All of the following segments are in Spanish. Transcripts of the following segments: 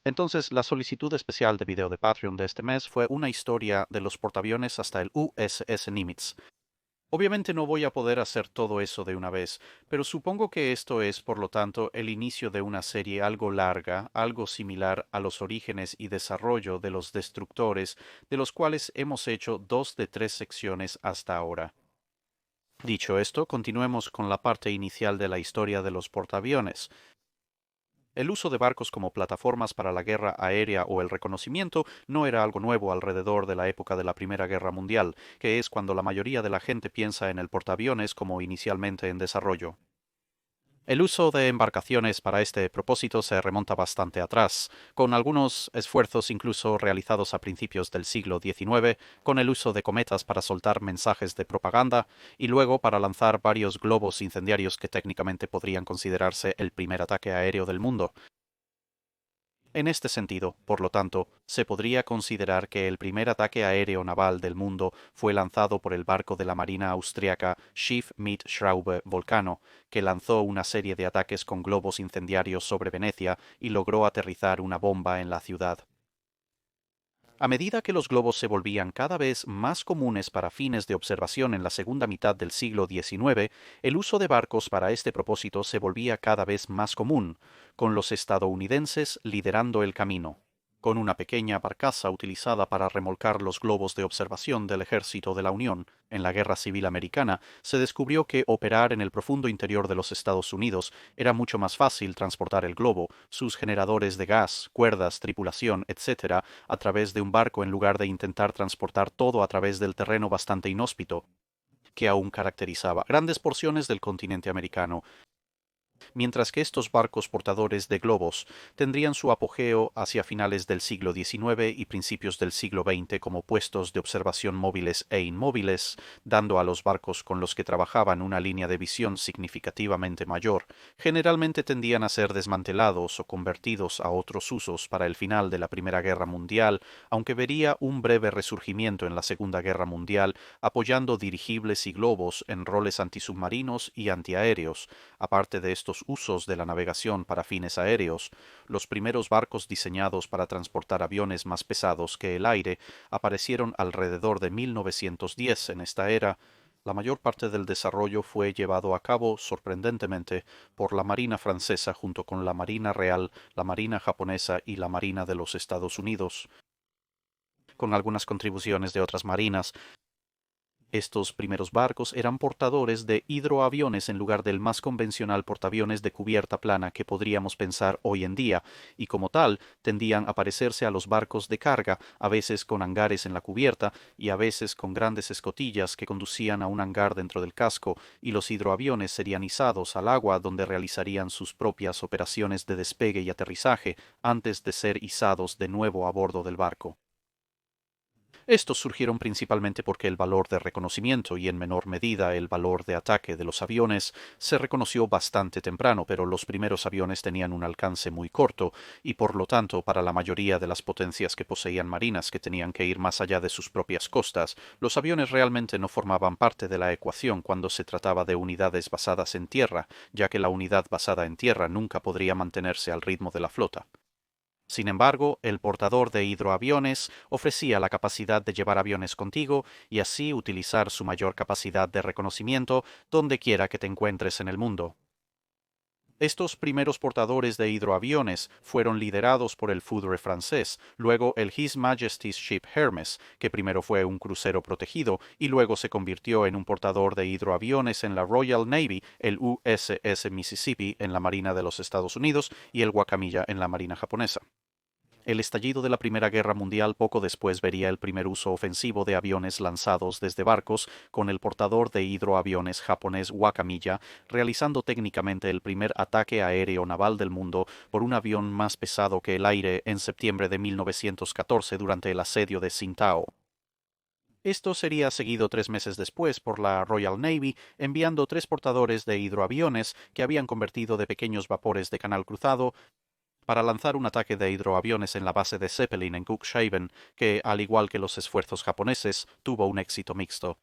Entonces, la solicitud especial de video de Patreon de este mes fue una historia de los portaaviones hasta el USS Nimitz. Obviamente no voy a poder hacer todo eso de una vez, pero supongo que esto es, por lo tanto, el inicio de una serie algo larga, algo similar a los orígenes y desarrollo de los destructores, de los cuales hemos hecho 2 de 3 secciones hasta ahora. Dicho esto, continuemos con la parte inicial de la historia de los portaaviones. El uso de barcos como plataformas para la guerra aérea o el reconocimiento no era algo nuevo alrededor de la época de la Primera Guerra Mundial, que es cuando la mayoría de la gente piensa en el portaaviones como inicialmente en desarrollo. El uso de embarcaciones para este propósito se remonta bastante atrás, con algunos esfuerzos incluso realizados a principios del siglo XIX, con el uso de cometas para soltar mensajes de propaganda y luego para lanzar varios globos incendiarios que técnicamente podrían considerarse el primer ataque aéreo del mundo. En este sentido, por lo tanto, se podría considerar que el primer ataque aéreo naval del mundo fue lanzado por el barco de la Marina austriaca Schiff mit Schraube Volcano, que lanzó una serie de ataques con globos incendiarios sobre Venecia y logró aterrizar una bomba en la ciudad. A medida que los globos se volvían cada vez más comunes para fines de observación en la segunda mitad del siglo XIX, el uso de barcos para este propósito se volvía cada vez más común, con los estadounidenses liderando el camino. Con una pequeña barcaza utilizada para remolcar los globos de observación del ejército de la Unión en la Guerra Civil Americana, se descubrió que operar en el profundo interior de los Estados Unidos era mucho más fácil transportar el globo, sus generadores de gas, cuerdas, tripulación, etc., a través de un barco en lugar de intentar transportar todo a través del terreno bastante inhóspito que aún caracterizaba grandes porciones del continente americano, mientras que estos barcos portadores de globos tendrían su apogeo hacia finales del siglo XIX y principios del siglo XX como puestos de observación móviles e inmóviles, dando a los barcos con los que trabajaban una línea de visión significativamente mayor. Generalmente tendían a ser desmantelados o convertidos a otros usos para el final de la Primera Guerra Mundial, aunque vería un breve resurgimiento en la Segunda Guerra Mundial, apoyando dirigibles y globos en roles antisubmarinos y antiaéreos. Aparte de estos usos de la navegación para fines aéreos, los primeros barcos diseñados para transportar aviones más pesados que el aire aparecieron alrededor de 1910. En esta era, la mayor parte del desarrollo fue llevado a cabo, sorprendentemente, por la Marina francesa junto con la Marina Real, la Marina japonesa y la Marina de los Estados Unidos, con algunas contribuciones de otras marinas. Estos primeros barcos eran portadores de hidroaviones en lugar del más convencional portaaviones de cubierta plana que podríamos pensar hoy en día, y como tal tendían a parecerse a los barcos de carga, a veces con hangares en la cubierta y a veces con grandes escotillas que conducían a un hangar dentro del casco, y los hidroaviones serían izados al agua donde realizarían sus propias operaciones de despegue y aterrizaje antes de ser izados de nuevo a bordo del barco. Estos surgieron principalmente porque el valor de reconocimiento y en menor medida el valor de ataque de los aviones se reconoció bastante temprano, pero los primeros aviones tenían un alcance muy corto y por lo tanto para la mayoría de las potencias que poseían marinas que tenían que ir más allá de sus propias costas, los aviones realmente no formaban parte de la ecuación cuando se trataba de unidades basadas en tierra, ya que la unidad basada en tierra nunca podría mantenerse al ritmo de la flota. Sin embargo, el portador de hidroaviones ofrecía la capacidad de llevar aviones contigo y así utilizar su mayor capacidad de reconocimiento donde quiera que te encuentres en el mundo. Estos primeros portadores de hidroaviones fueron liderados por el Foudre francés, luego el His Majesty's Ship Hermes, que primero fue un crucero protegido y luego se convirtió en un portador de hidroaviones en la Royal Navy, el USS Mississippi en la Marina de los Estados Unidos y el Wakamiya en la Marina japonesa. El estallido de la Primera Guerra Mundial poco después vería el primer uso ofensivo de aviones lanzados desde barcos, con el portador de hidroaviones japonés Wakamiya realizando técnicamente el primer ataque aéreo naval del mundo por un avión más pesado que el aire en septiembre de 1914 durante el asedio de Tsingtao. Esto sería seguido 3 meses después por la Royal Navy enviando 3 portadores de hidroaviones que habían convertido de pequeños vapores de canal cruzado para lanzar un ataque de hidroaviones en la base de Zeppelin en Cuxhaven, que, al igual que los esfuerzos japoneses, tuvo un éxito mixto.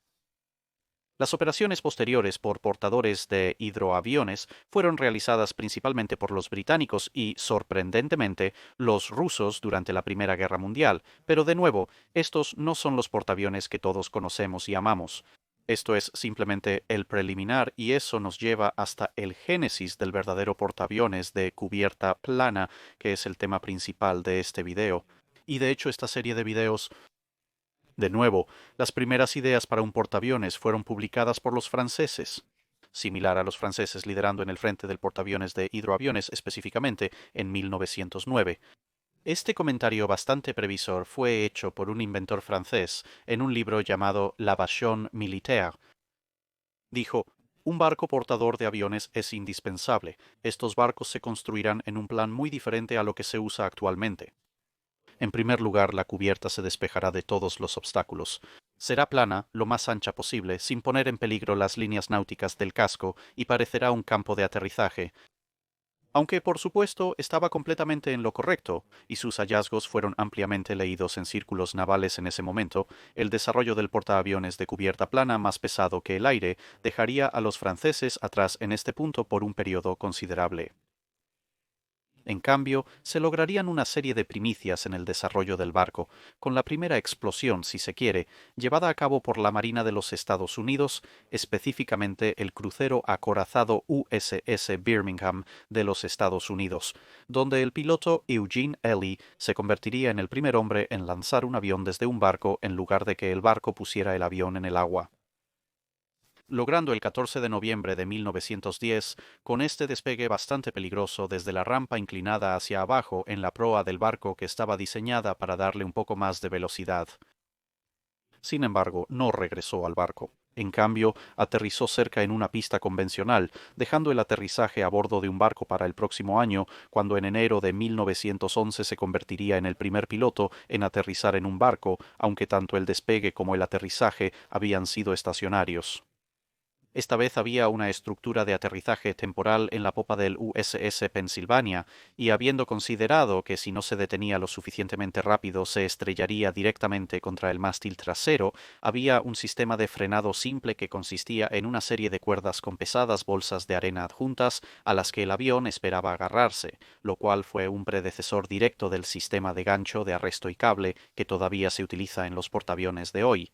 Las operaciones posteriores por portadores de hidroaviones fueron realizadas principalmente por los británicos y, sorprendentemente, los rusos durante la Primera Guerra Mundial, pero de nuevo, estos no son los portaaviones que todos conocemos y amamos. Esto es simplemente el preliminar y eso nos lleva hasta el génesis del verdadero portaaviones de cubierta plana, que es el tema principal de este video. Y de hecho esta serie de videos de nuevo, las primeras ideas para un portaaviones fueron publicadas por los franceses, similar a los franceses liderando en el frente del portaaviones de hidroaviones específicamente en 1909. Este comentario bastante previsor fue hecho por un inventor francés en un libro llamado L'Aviation Militaire. Dijo, un barco portador de aviones es indispensable. Estos barcos se construirán en un plan muy diferente a lo que se usa actualmente. En primer lugar, la cubierta se despejará de todos los obstáculos. Será plana, lo más ancha posible, sin poner en peligro las líneas náuticas del casco, y parecerá un campo de aterrizaje. Aunque, por supuesto, estaba completamente en lo correcto, y sus hallazgos fueron ampliamente leídos en círculos navales en ese momento, el desarrollo del portaaviones de cubierta plana más pesado que el aire dejaría a los franceses atrás en este punto por un periodo considerable. En cambio, se lograrían una serie de primicias en el desarrollo del barco, con la primera explosión, si se quiere, llevada a cabo por la Marina de los Estados Unidos, específicamente el crucero acorazado USS Birmingham de los Estados Unidos, donde el piloto Eugene Ely se convertiría en el primer hombre en lanzar un avión desde un barco en lugar de que el barco pusiera el avión en el agua. Logrando el 14 de noviembre de 1910, con este despegue bastante peligroso desde la rampa inclinada hacia abajo en la proa del barco que estaba diseñada para darle un poco más de velocidad. Sin embargo, no regresó al barco. En cambio, aterrizó cerca en una pista convencional, dejando el aterrizaje a bordo de un barco para el próximo año, cuando en enero de 1911 se convertiría en el primer piloto en aterrizar en un barco, aunque tanto el despegue como el aterrizaje habían sido estacionarios. Esta vez había una estructura de aterrizaje temporal en la popa del USS Pennsylvania, y habiendo considerado que si no se detenía lo suficientemente rápido se estrellaría directamente contra el mástil trasero, había un sistema de frenado simple que consistía en una serie de cuerdas con pesadas bolsas de arena adjuntas a las que el avión esperaba agarrarse, lo cual fue un predecesor directo del sistema de gancho de arresto y cable que todavía se utiliza en los portaaviones de hoy.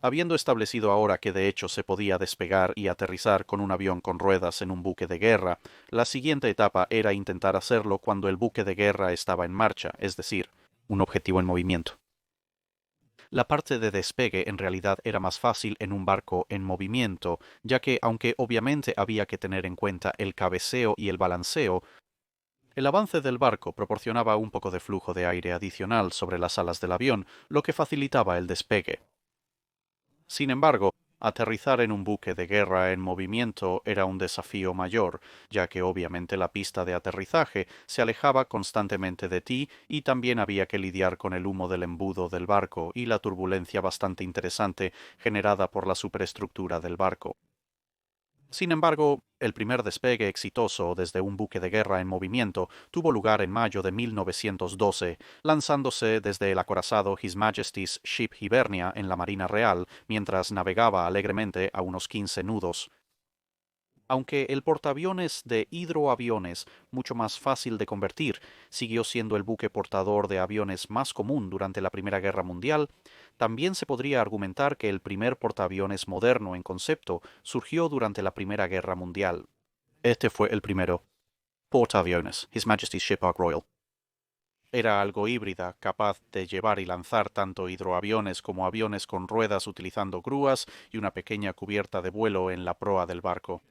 Habiendo establecido ahora que de hecho se podía despegar y aterrizar con un avión con ruedas en un buque de guerra, la siguiente etapa era intentar hacerlo cuando el buque de guerra estaba en marcha, es decir, un objetivo en movimiento. La parte de despegue en realidad era más fácil en un barco en movimiento, ya que aunque obviamente había que tener en cuenta el cabeceo y el balanceo, el avance del barco proporcionaba un poco de flujo de aire adicional sobre las alas del avión, lo que facilitaba el despegue. Sin embargo, aterrizar en un buque de guerra en movimiento era un desafío mayor, ya que obviamente la pista de aterrizaje se alejaba constantemente de ti y también había que lidiar con el humo del embudo del barco y la turbulencia bastante interesante generada por la superestructura del barco. Sin embargo, el primer despegue exitoso desde un buque de guerra en movimiento tuvo lugar en mayo de 1912, lanzándose desde el acorazado His Majesty's Ship Hibernia en la Marina Real, mientras navegaba alegremente a unos 15 nudos. Aunque el portaaviones de hidroaviones, mucho más fácil de convertir, siguió siendo el buque portador de aviones más común durante la Primera Guerra Mundial, también se podría argumentar que el primer portaaviones moderno en concepto surgió durante la Primera Guerra Mundial. Este fue el primero. Portaaviones, His Majesty's Ship Ark Royal. Era algo híbrida, capaz de llevar y lanzar tanto hidroaviones como aviones con ruedas utilizando grúas y una pequeña cubierta de vuelo en la proa del barco.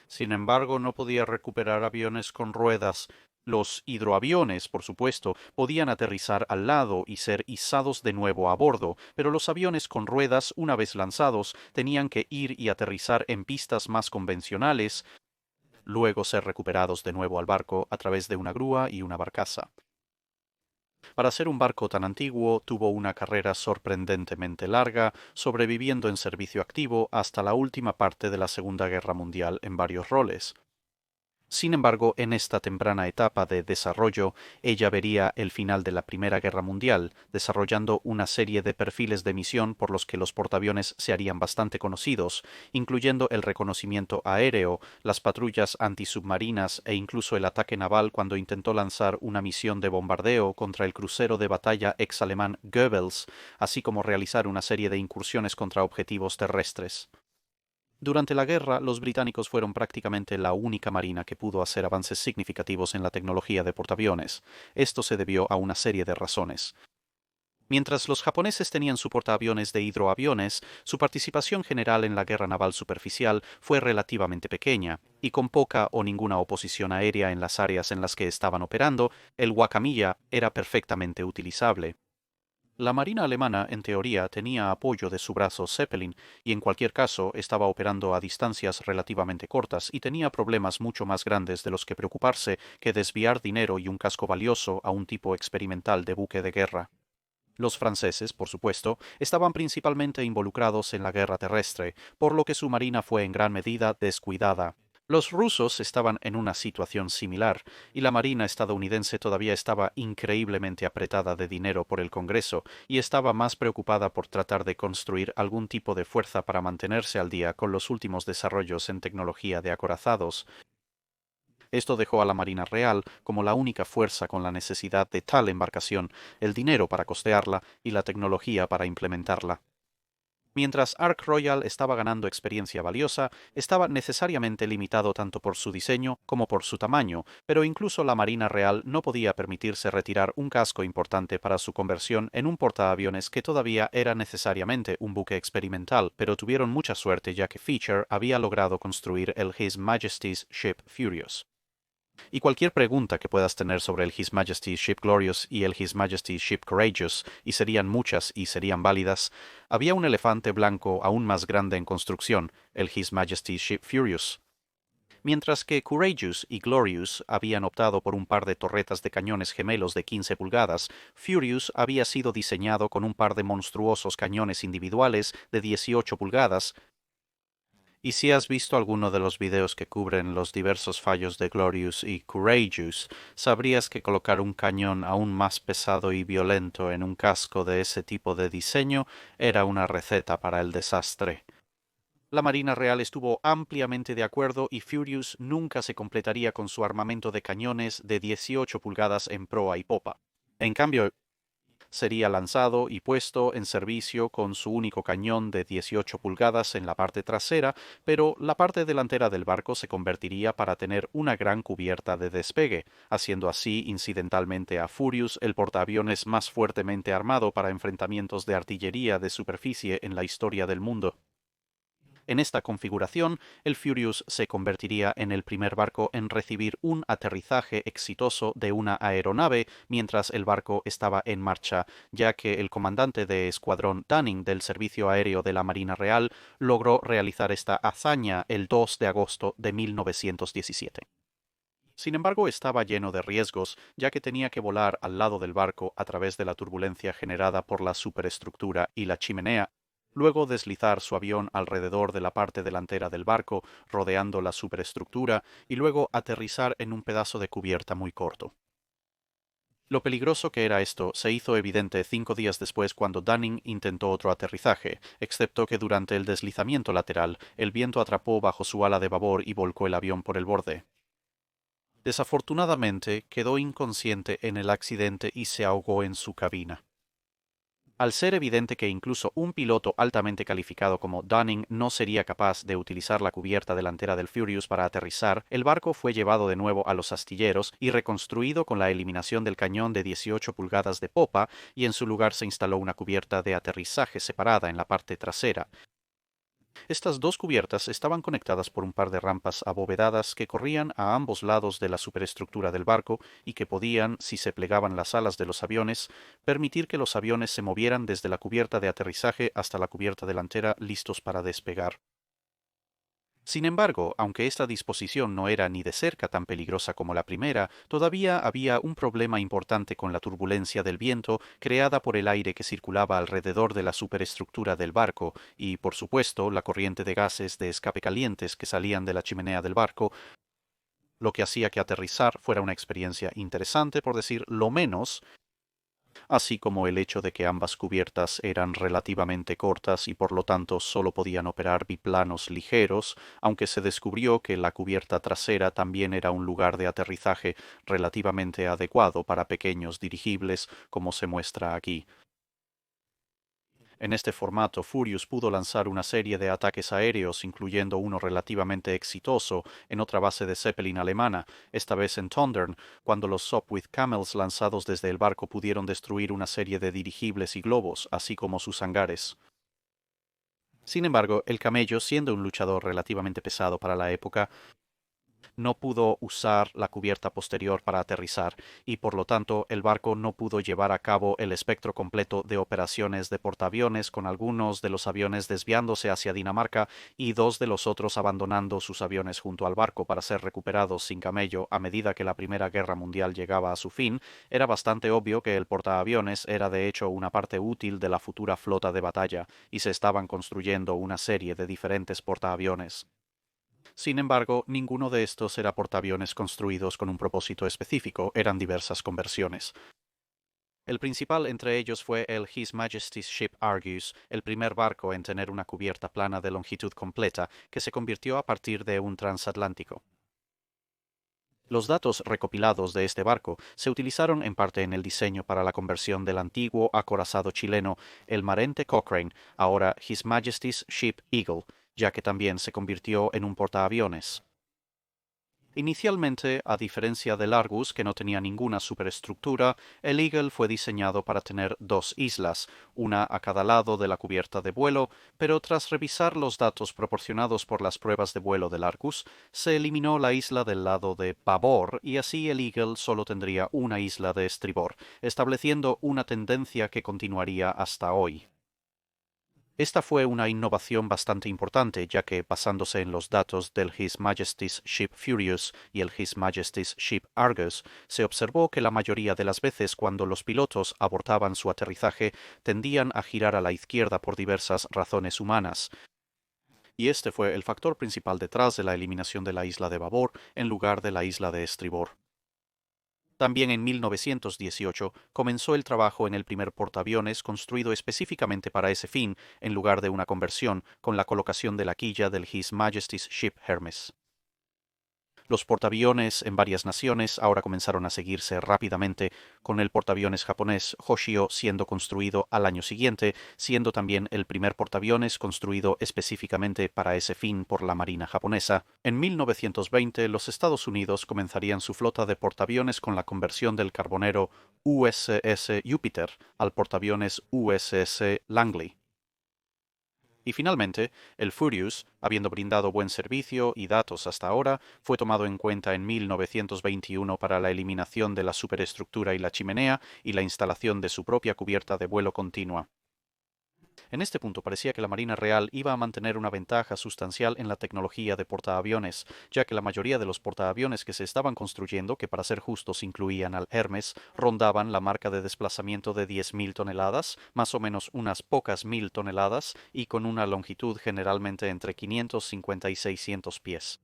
Sin embargo, no podía recuperar aviones con ruedas. Los hidroaviones, por supuesto, podían aterrizar al lado y ser izados de nuevo a bordo, pero los aviones con ruedas, una vez lanzados, tenían que ir y aterrizar en pistas más convencionales, luego ser recuperados de nuevo al barco a través de una grúa y una barcaza. Para ser un barco tan antiguo, tuvo una carrera sorprendentemente larga, sobreviviendo en servicio activo hasta la última parte de la Segunda Guerra Mundial en varios roles. Sin embargo, en esta temprana etapa de desarrollo, ella vería el final de la Primera Guerra Mundial, desarrollando una serie de perfiles de misión por los que los portaaviones se harían bastante conocidos, incluyendo el reconocimiento aéreo, las patrullas antisubmarinas e incluso el ataque naval cuando intentó lanzar una misión de bombardeo contra el crucero de batalla ex alemán Goebbels, así como realizar una serie de incursiones contra objetivos terrestres. Durante la guerra, los británicos fueron prácticamente la única marina que pudo hacer avances significativos en la tecnología de portaaviones. Esto se debió a una serie de razones. Mientras los japoneses tenían su portaaviones de hidroaviones, su participación general en la guerra naval superficial fue relativamente pequeña, y con poca o ninguna oposición aérea en las áreas en las que estaban operando, el Wakamiya era perfectamente utilizable. La marina alemana, en teoría, tenía apoyo de su brazo Zeppelin y en cualquier caso estaba operando a distancias relativamente cortas y tenía problemas mucho más grandes de los que preocuparse que desviar dinero y un casco valioso a un tipo experimental de buque de guerra. Los franceses, por supuesto, estaban principalmente involucrados en la guerra terrestre, por lo que su marina fue en gran medida descuidada. Los rusos estaban en una situación similar, y la marina estadounidense todavía estaba increíblemente apretada de dinero por el Congreso, y estaba más preocupada por tratar de construir algún tipo de fuerza para mantenerse al día con los últimos desarrollos en tecnología de acorazados. Esto dejó a la Marina Real como la única fuerza con la necesidad de tal embarcación, el dinero para costearla y la tecnología para implementarla. Mientras Ark Royal estaba ganando experiencia valiosa, estaba necesariamente limitado tanto por su diseño como por su tamaño, pero incluso la Marina Real no podía permitirse retirar un casco importante para su conversión en un portaaviones que todavía era necesariamente un buque experimental, pero tuvieron mucha suerte ya que Fisher había logrado construir el His Majesty's Ship Furious. Y cualquier pregunta que puedas tener sobre el His Majesty's Ship Glorious y el His Majesty's Ship Courageous, y serían muchas y serían válidas, había un elefante blanco aún más grande en construcción, el His Majesty's Ship Furious. Mientras que Courageous y Glorious habían optado por un par de torretas de cañones gemelos de 15 pulgadas, Furious había sido diseñado con un par de monstruosos cañones individuales de 18 pulgadas. Y si has visto alguno de los videos que cubren los diversos fallos de Glorious y Courageous, sabrías que colocar un cañón aún más pesado y violento en un casco de ese tipo de diseño era una receta para el desastre. La Marina Real estuvo ampliamente de acuerdo y Furious nunca se completaría con su armamento de cañones de 18 pulgadas en proa y popa. En cambio, sería lanzado y puesto en servicio con su único cañón de 18 pulgadas en la parte trasera, pero la parte delantera del barco se convertiría para tener una gran cubierta de despegue, haciendo así incidentalmente a Furious el portaaviones más fuertemente armado para enfrentamientos de artillería de superficie en la historia del mundo. En esta configuración, el Furious se convertiría en el primer barco en recibir un aterrizaje exitoso de una aeronave mientras el barco estaba en marcha, ya que el comandante de escuadrón Dunning del Servicio Aéreo de la Marina Real logró realizar esta hazaña el 2 de agosto de 1917. Sin embargo, estaba lleno de riesgos, ya que tenía que volar al lado del barco a través de la turbulencia generada por la superestructura y la chimenea, luego deslizar su avión alrededor de la parte delantera del barco, rodeando la superestructura, y luego aterrizar en un pedazo de cubierta muy corto. Lo peligroso que era esto se hizo evidente 5 días después cuando Dunning intentó otro aterrizaje, excepto que durante el deslizamiento lateral el viento atrapó bajo su ala de babor y volcó el avión por el borde. Desafortunadamente, quedó inconsciente en el accidente y se ahogó en su cabina. Al ser evidente que incluso un piloto altamente calificado como Dunning no sería capaz de utilizar la cubierta delantera del Furious para aterrizar, el barco fue llevado de nuevo a los astilleros y reconstruido con la eliminación del cañón de 18 pulgadas de popa, y en su lugar se instaló una cubierta de aterrizaje separada en la parte trasera. Estas dos cubiertas estaban conectadas por un par de rampas abovedadas que corrían a ambos lados de la superestructura del barco y que podían, si se plegaban las alas de los aviones, permitir que los aviones se movieran desde la cubierta de aterrizaje hasta la cubierta delantera listos para despegar. Sin embargo, aunque esta disposición no era ni de cerca tan peligrosa como la primera, todavía había un problema importante con la turbulencia del viento creada por el aire que circulaba alrededor de la superestructura del barco y, por supuesto, la corriente de gases de escape calientes que salían de la chimenea del barco, lo que hacía que aterrizar fuera una experiencia interesante, por decir lo menos, así como el hecho de que ambas cubiertas eran relativamente cortas y por lo tanto solo podían operar biplanos ligeros, aunque se descubrió que la cubierta trasera también era un lugar de aterrizaje relativamente adecuado para pequeños dirigibles, como se muestra aquí. En este formato, Furious pudo lanzar una serie de ataques aéreos, incluyendo uno relativamente exitoso en otra base de Zeppelin alemana, esta vez en Tondern, cuando los Sopwith Camels lanzados desde el barco pudieron destruir una serie de dirigibles y globos, así como sus hangares. Sin embargo, el Camello, siendo un luchador relativamente pesado para la época, no pudo usar la cubierta posterior para aterrizar y por lo tanto el barco no pudo llevar a cabo el espectro completo de operaciones de portaaviones, con algunos de los aviones desviándose hacia Dinamarca y dos de los otros abandonando sus aviones junto al barco para ser recuperados sin camello. A medida que la Primera Guerra Mundial llegaba a su fin, era bastante obvio que el portaaviones era de hecho una parte útil de la futura flota de batalla y se estaban construyendo una serie de diferentes portaaviones. Sin embargo, ninguno de estos era portaaviones construidos con un propósito específico, eran diversas conversiones. El principal entre ellos fue el His Majesty's Ship Argus, el primer barco en tener una cubierta plana de longitud completa, que se convirtió a partir de un transatlántico. Los datos recopilados de este barco se utilizaron en parte en el diseño para la conversión del antiguo acorazado chileno, el Marente Cochrane, ahora His Majesty's Ship Eagle, ya que también se convirtió en un portaaviones. Inicialmente, a diferencia del Argus, que no tenía ninguna superestructura, el Eagle fue diseñado para tener dos islas, una a cada lado de la cubierta de vuelo, pero tras revisar los datos proporcionados por las pruebas de vuelo del Argus, se eliminó la isla del lado de babor y así el Eagle solo tendría una isla de estribor, estableciendo una tendencia que continuaría hasta hoy. Esta fue una innovación bastante importante, ya que basándose en los datos del His Majesty's Ship Furious y el His Majesty's Ship Argus, se observó que la mayoría de las veces cuando los pilotos abortaban su aterrizaje tendían a girar a la izquierda por diversas razones humanas, y este fue el factor principal detrás de la eliminación de la isla de babor en lugar de la isla de estribor. También en 1918 comenzó el trabajo en el primer portaaviones construido específicamente para ese fin, en lugar de una conversión, con la colocación de la quilla del His Majesty's Ship Hermes. Los portaaviones en varias naciones ahora comenzaron a seguirse rápidamente, con el portaaviones japonés Hoshio siendo construido al año siguiente, siendo también el primer portaaviones construido específicamente para ese fin por la Marina japonesa. En 1920 los Estados Unidos comenzarían su flota de portaaviones con la conversión del carbonero USS Jupiter al portaaviones USS Langley. Y finalmente, el Furious, habiendo brindado buen servicio y datos hasta ahora, fue tomado en cuenta en 1921 para la eliminación de la superestructura y la chimenea y la instalación de su propia cubierta de vuelo continua. En este punto parecía que la Marina Real iba a mantener una ventaja sustancial en la tecnología de portaaviones, ya que la mayoría de los portaaviones que se estaban construyendo, que para ser justos incluían al Hermes, rondaban la marca de desplazamiento de 10.000 toneladas, más o menos unas pocas mil toneladas, y con una longitud generalmente entre 550 y 600 pies.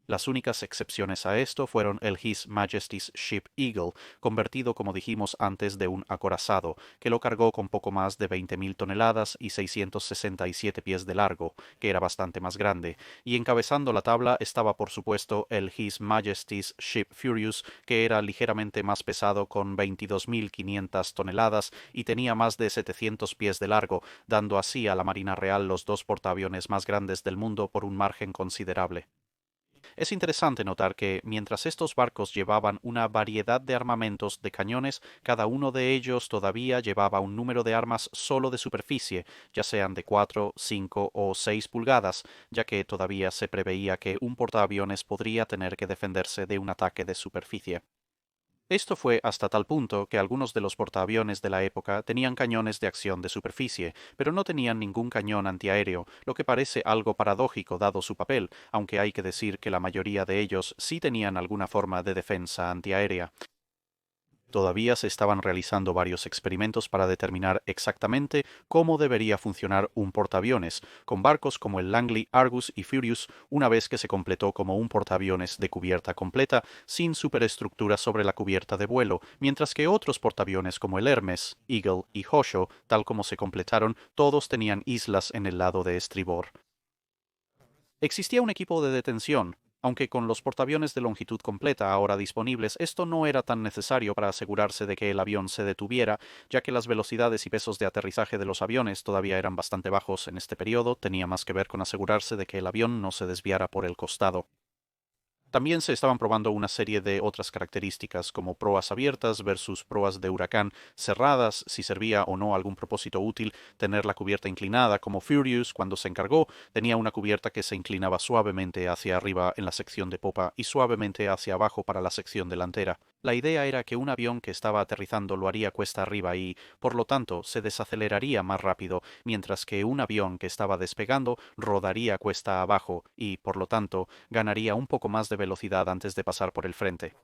Las únicas excepciones a esto fueron el His Majesty's Ship Eagle, convertido como dijimos antes de un acorazado, que lo cargó con poco más de 20.000 toneladas y 667 pies de largo, que era bastante más grande, y encabezando la tabla estaba por supuesto el His Majesty's Ship Furious, que era ligeramente más pesado con 22.500 toneladas y tenía más de 700 pies de largo, dando así a la Marina Real los dos portaaviones más grandes del mundo por un margen considerable. Es interesante notar que, mientras estos barcos llevaban una variedad de armamentos de cañones, cada uno de ellos todavía llevaba un número de armas solo de superficie, ya sean de 4, 5 o 6 pulgadas, ya que todavía se preveía que un portaaviones podría tener que defenderse de un ataque de superficie. Esto fue hasta tal punto que algunos de los portaaviones de la época tenían cañones de acción de superficie, pero no tenían ningún cañón antiaéreo, lo que parece algo paradójico dado su papel, aunque hay que decir que la mayoría de ellos sí tenían alguna forma de defensa antiaérea. Todavía se estaban realizando varios experimentos para determinar exactamente cómo debería funcionar un portaaviones, con barcos como el Langley, Argus y Furious, una vez que se completó como un portaaviones de cubierta completa, sin superestructura sobre la cubierta de vuelo, mientras que otros portaaviones como el Hermes, Eagle y Hosho, tal como se completaron, todos tenían islas en el lado de estribor. Existía un equipo de detención, aunque con los portaaviones de longitud completa ahora disponibles, esto no era tan necesario para asegurarse de que el avión se detuviera, ya que las velocidades y pesos de aterrizaje de los aviones todavía eran bastante bajos en este periodo, tenía más que ver con asegurarse de que el avión no se desviara por el costado. También se estaban probando una serie de otras características, como proas abiertas versus proas de huracán cerradas, si servía o no a algún propósito útil tener la cubierta inclinada, como Furious, cuando se encargó, tenía una cubierta que se inclinaba suavemente hacia arriba en la sección de popa y suavemente hacia abajo para la sección delantera. La idea era que un avión que estaba aterrizando lo haría cuesta arriba y, por lo tanto, se desaceleraría más rápido, mientras que un avión que estaba despegando rodaría cuesta abajo y, por lo tanto, ganaría un poco más de velocidad antes de pasar por el frente.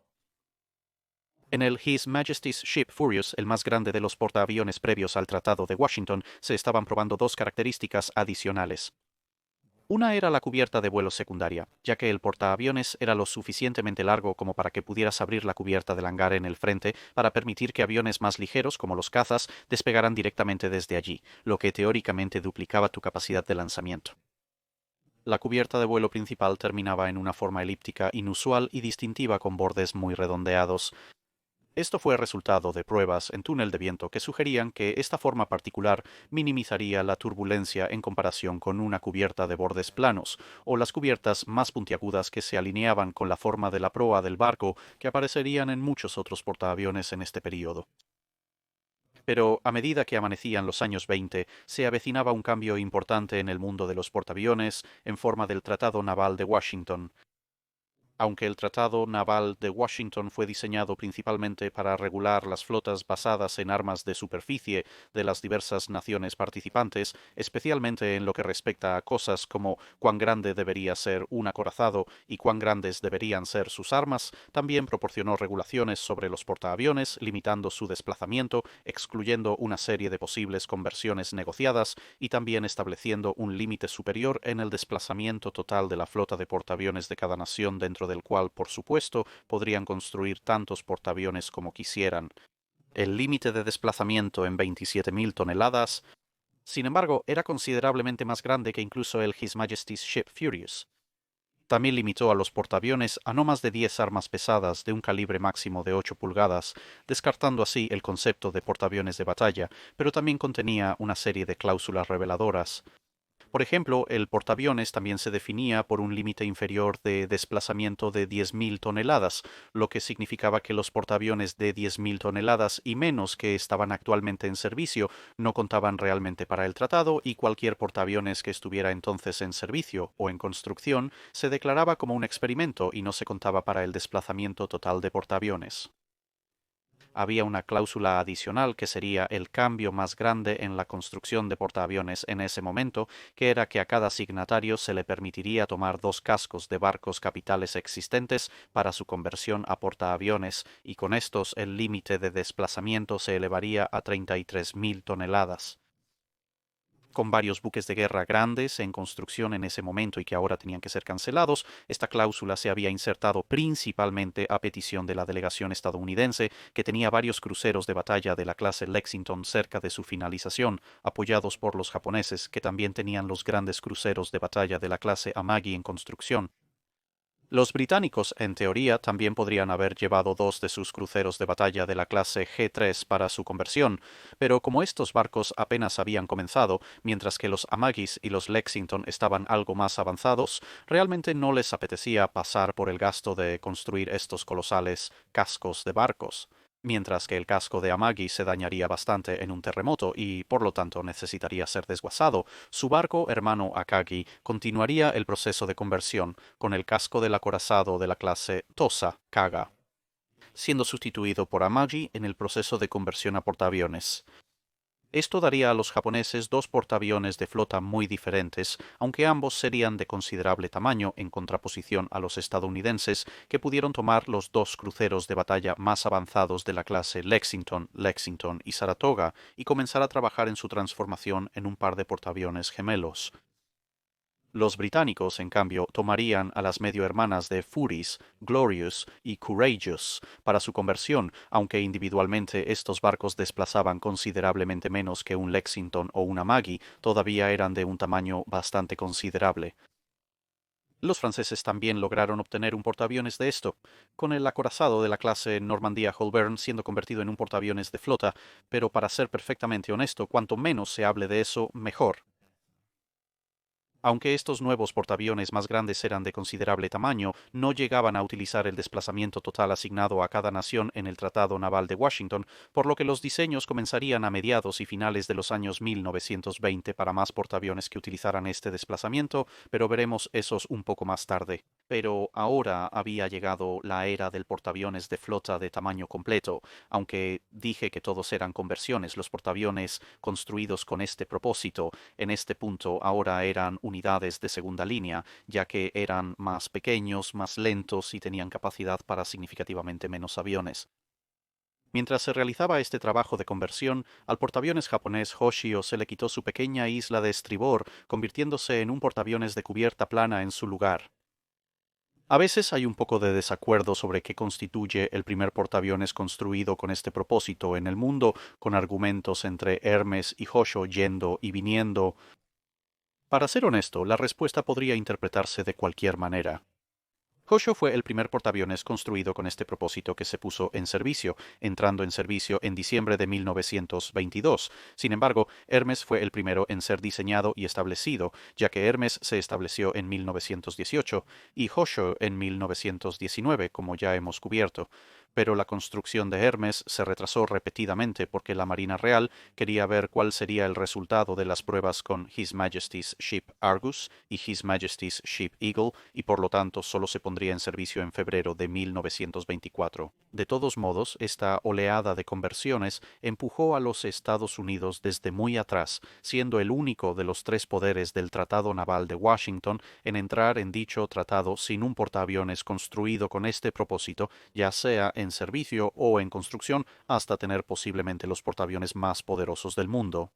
En el His Majesty's Ship Furious, el más grande de los portaaviones previos al Tratado de Washington, se estaban probando dos características adicionales. Una era la cubierta de vuelo secundaria, ya que el portaaviones era lo suficientemente largo como para que pudieras abrir la cubierta del hangar en el frente para permitir que aviones más ligeros, como los cazas, despegaran directamente desde allí, lo que teóricamente duplicaba tu capacidad de lanzamiento. La cubierta de vuelo principal terminaba en una forma elíptica inusual y distintiva con bordes muy redondeados. Esto fue resultado de pruebas en túnel de viento que sugerían que esta forma particular minimizaría la turbulencia en comparación con una cubierta de bordes planos, o las cubiertas más puntiagudas que se alineaban con la forma de la proa del barco que aparecerían en muchos otros portaaviones en este período. Pero a medida que amanecían los años 20, se avecinaba un cambio importante en el mundo de los portaaviones en forma del Tratado Naval de Washington. Aunque el Tratado Naval de Washington fue diseñado principalmente para regular las flotas basadas en armas de superficie de las diversas naciones participantes, especialmente en lo que respecta a cosas como cuán grande debería ser un acorazado y cuán grandes deberían ser sus armas, también proporcionó regulaciones sobre los portaaviones, limitando su desplazamiento, excluyendo una serie de posibles conversiones negociadas y también estableciendo un límite superior en el desplazamiento total de la flota de portaaviones de cada nación, dentro del cual, por supuesto, podrían construir tantos portaaviones como quisieran. El límite de desplazamiento en 27.000 toneladas, sin embargo, era considerablemente más grande que incluso el His Majesty's Ship Furious. También limitó a los portaaviones a no más de 10 armas pesadas de un calibre máximo de 8 pulgadas, descartando así el concepto de portaaviones de batalla, pero también contenía una serie de cláusulas reveladoras. Por ejemplo, el portaaviones también se definía por un límite inferior de desplazamiento de 10.000 toneladas, lo que significaba que los portaaviones de 10.000 toneladas y menos que estaban actualmente en servicio no contaban realmente para el tratado, y cualquier portaaviones que estuviera entonces en servicio o en construcción se declaraba como un experimento y no se contaba para el desplazamiento total de portaaviones. Había una cláusula adicional que sería el cambio más grande en la construcción de portaaviones en ese momento, que era que a cada signatario se le permitiría tomar 2 cascos de barcos capitales existentes para su conversión a portaaviones, y con estos el límite de desplazamiento se elevaría a 33.000 toneladas. Con varios buques de guerra grandes en construcción en ese momento y que ahora tenían que ser cancelados, esta cláusula se había insertado principalmente a petición de la delegación estadounidense, que tenía varios cruceros de batalla de la clase Lexington cerca de su finalización, apoyados por los japoneses, que también tenían los grandes cruceros de batalla de la clase Amagi en construcción. Los británicos, en teoría, también podrían haber llevado 2 de sus cruceros de batalla de la clase G3 para su conversión, pero como estos barcos apenas habían comenzado, mientras que los Amagis y los Lexington estaban algo más avanzados, realmente no les apetecía pasar por el gasto de construir estos colosales cascos de barcos. Mientras que el casco de Amagi se dañaría bastante en un terremoto y, por lo tanto, necesitaría ser desguazado, su barco hermano Akagi continuaría el proceso de conversión con el casco del acorazado de la clase Tosa Kaga, siendo sustituido por Amagi en el proceso de conversión a portaaviones. Esto daría a los japoneses dos portaaviones de flota muy diferentes, aunque ambos serían de considerable tamaño en contraposición a los estadounidenses, que pudieron tomar los dos cruceros de batalla más avanzados de la clase Lexington, Lexington y Saratoga y comenzar a trabajar en su transformación en un par de portaaviones gemelos. Los británicos, en cambio, tomarían a las medio hermanas de Furies, Glorious y Courageous para su conversión, aunque individualmente estos barcos desplazaban considerablemente menos que un Lexington o una Maggie, todavía eran de un tamaño bastante considerable. Los franceses también lograron obtener un portaaviones de esto, con el acorazado de la clase Normandía Holborn siendo convertido en un portaaviones de flota, pero para ser perfectamente honesto, cuanto menos se hable de eso, mejor. Aunque estos nuevos portaaviones más grandes eran de considerable tamaño, no llegaban a utilizar el desplazamiento total asignado a cada nación en el Tratado Naval de Washington, por lo que los diseños comenzarían a mediados y finales de los años 1920 para más portaaviones que utilizaran este desplazamiento, pero veremos esos un poco más tarde. Pero ahora había llegado la era del portaaviones de flota de tamaño completo. Aunque dije que todos eran conversiones, los portaaviones construidos con este propósito en este punto ahora eran unidades de segunda línea, ya que eran más pequeños, más lentos y tenían capacidad para significativamente menos aviones. Mientras se realizaba este trabajo de conversión, al portaaviones japonés Hoshio se le quitó su pequeña isla de estribor, convirtiéndose en un portaaviones de cubierta plana en su lugar. A veces hay un poco de desacuerdo sobre qué constituye el primer portaaviones construido con este propósito en el mundo, con argumentos entre Hermes y Hosho yendo y viniendo. Para ser honesto, la respuesta podría interpretarse de cualquier manera. Hosho fue el primer portaaviones construido con este propósito que se puso en servicio, entrando en servicio en diciembre de 1922. Sin embargo, Hermes fue el primero en ser diseñado y establecido, ya que Hermes se estableció en 1918 y Hosho en 1919, como ya hemos cubierto. Pero la construcción de Hermes se retrasó repetidamente porque la Marina Real quería ver cuál sería el resultado de las pruebas con His Majesty's Ship Argus y His Majesty's Ship Eagle y por lo tanto solo se pondría en servicio en febrero de 1924. De todos modos, esta oleada de conversiones empujó a los Estados Unidos desde muy atrás, siendo el único de los tres poderes del Tratado Naval de Washington en entrar en dicho tratado sin un portaaviones construido con este propósito, ya sea en servicio o en construcción, hasta tener posiblemente los portaaviones más poderosos del mundo.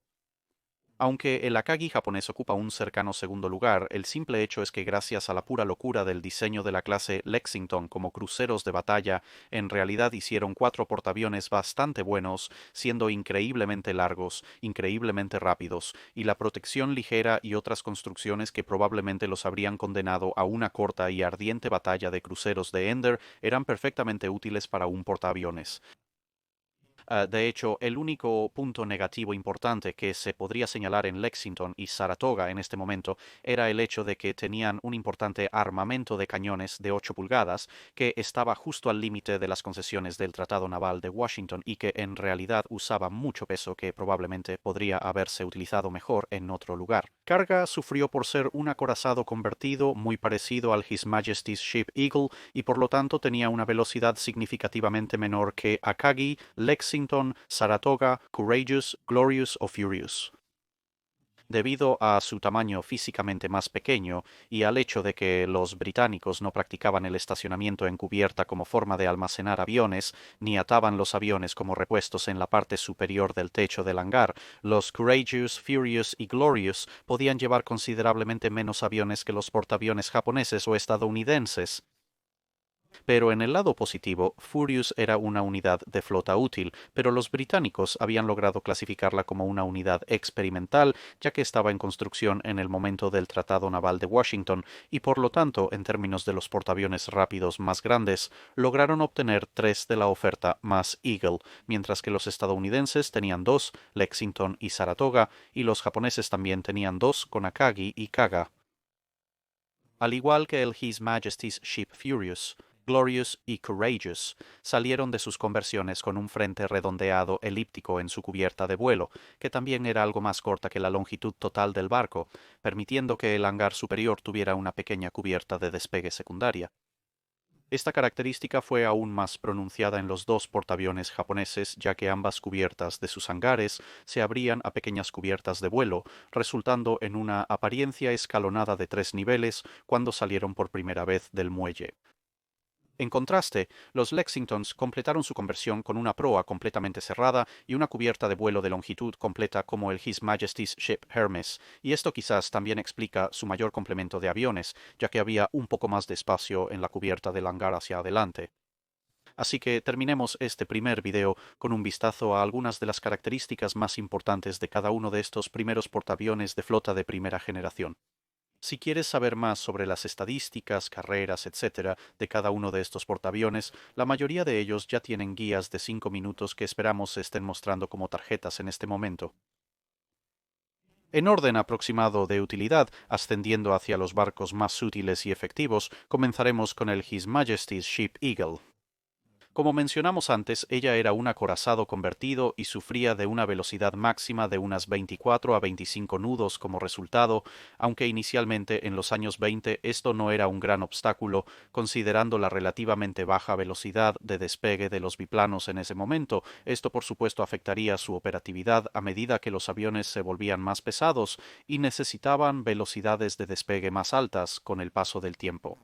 Aunque el Akagi japonés ocupa un cercano segundo lugar, el simple hecho es que gracias a la pura locura del diseño de la clase Lexington como cruceros de batalla, en realidad hicieron cuatro portaaviones bastante buenos, siendo increíblemente largos, increíblemente rápidos, y la protección ligera y otras construcciones que probablemente los habrían condenado a una corta y ardiente batalla de cruceros de Ender eran perfectamente útiles para un portaaviones. De hecho, el único punto negativo importante que se podría señalar en Lexington y Saratoga en este momento era el hecho de que tenían un importante armamento de cañones de 8 pulgadas que estaba justo al límite de las concesiones del Tratado Naval de Washington y que en realidad usaba mucho peso que probablemente podría haberse utilizado mejor en otro lugar. Carga sufrió por ser un acorazado convertido muy parecido al His Majesty's Ship Eagle y por lo tanto tenía una velocidad significativamente menor que Akagi, Lexington, Saratoga, Courageous, Glorious o Furious. Debido a su tamaño físicamente más pequeño y al hecho de que los británicos no practicaban el estacionamiento en cubierta como forma de almacenar aviones, ni ataban los aviones como repuestos en la parte superior del techo del hangar, los Courageous, Furious y Glorious podían llevar considerablemente menos aviones que los portaaviones japoneses o estadounidenses. Pero en el lado positivo, Furious era una unidad de flota útil, pero los británicos habían logrado clasificarla como una unidad experimental, ya que estaba en construcción en el momento del Tratado Naval de Washington, y por lo tanto, en términos de los portaaviones rápidos más grandes, lograron obtener tres de la oferta más Eagle, mientras que los estadounidenses tenían dos, Lexington y Saratoga, y los japoneses también tenían dos con Akagi y Kaga. Al igual que el His Majesty's Ship Furious, Glorious y Courageous salieron de sus conversiones con un frente redondeado elíptico en su cubierta de vuelo, que también era algo más corta que la longitud total del barco, permitiendo que el hangar superior tuviera una pequeña cubierta de despegue secundaria. Esta característica fue aún más pronunciada en los dos portaaviones japoneses, ya que ambas cubiertas de sus hangares se abrían a pequeñas cubiertas de vuelo, resultando en una apariencia escalonada de 3 niveles cuando salieron por primera vez del muelle. En contraste, los Lexingtons completaron su conversión con una proa completamente cerrada y una cubierta de vuelo de longitud completa como el His Majesty's Ship Hermes, y esto quizás también explica su mayor complemento de aviones, ya que había un poco más de espacio en la cubierta del hangar hacia adelante. Así que terminemos este primer video con un vistazo a algunas de las características más importantes de cada uno de estos primeros portaaviones de flota de primera generación. Si quieres saber más sobre las estadísticas, carreras, etc. de cada uno de estos portaaviones, la mayoría de ellos ya tienen guías de 5 minutos que esperamos se estén mostrando como tarjetas en este momento. En orden aproximado de utilidad, ascendiendo hacia los barcos más útiles y efectivos, comenzaremos con el His Majesty's Ship Eagle. Como mencionamos antes, ella era un acorazado convertido y sufría de una velocidad máxima de unas 24 a 25 nudos como resultado, aunque inicialmente en los años 20 esto no era un gran obstáculo, considerando la relativamente baja velocidad de despegue de los biplanos en ese momento. Esto por supuesto afectaría su operatividad a medida que los aviones se volvían más pesados y necesitaban velocidades de despegue más altas con el paso del tiempo.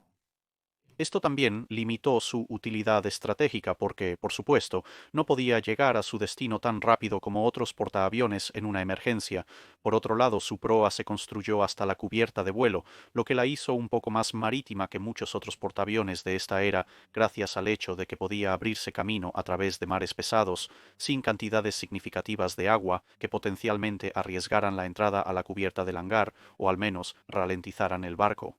Esto también limitó su utilidad estratégica porque, por supuesto, no podía llegar a su destino tan rápido como otros portaaviones en una emergencia. Por otro lado, su proa se construyó hasta la cubierta de vuelo, lo que la hizo un poco más marítima que muchos otros portaaviones de esta era, gracias al hecho de que podía abrirse camino a través de mares pesados, sin cantidades significativas de agua que potencialmente arriesgaran la entrada a la cubierta del hangar o al menos ralentizaran el barco.